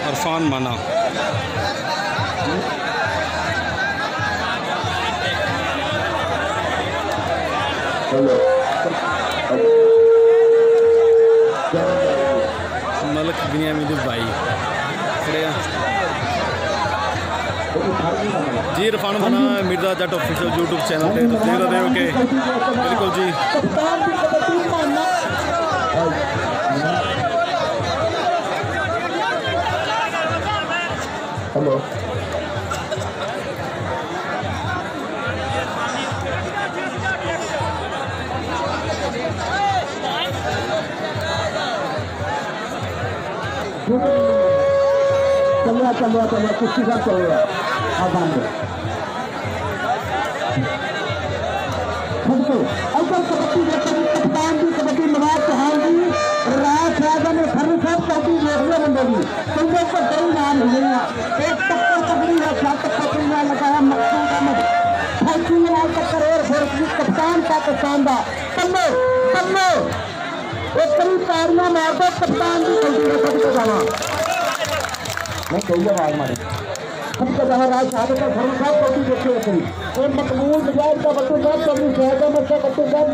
इरफान माना। मलक बिनियामिन भाई खड़े जी। इरफान माना मिर्जा जट ऑफिशियल यूट्यूब चैनल पे देख रहे हो कि बिल्कुल जी। हेलो चलिए कुछ सब चलेगा। हाँ बांध कप्तान की कबड्डी नवाज चौहान जी राज साहब ने हर सब कबड्डी देखने बंदेगी तुमको ऊपर कई नाम मिले एक टक्कर पकड़ी है 7 टक्कर लगाया मक्खन का मत फैंसी में आज टक्कर और फिर कप्तान पाकिस्तान का तल्लो तल्लो एक कई तारियां मार दो कप्तान की गलती है सबको जाना मैं कही आवाज मारी सबको जाना राज साहब का घर साहब कबड्डी देखे और मकबूल बजाज का बच्चों साहब कबड्डी शहर का बच्चा बच्चों साहब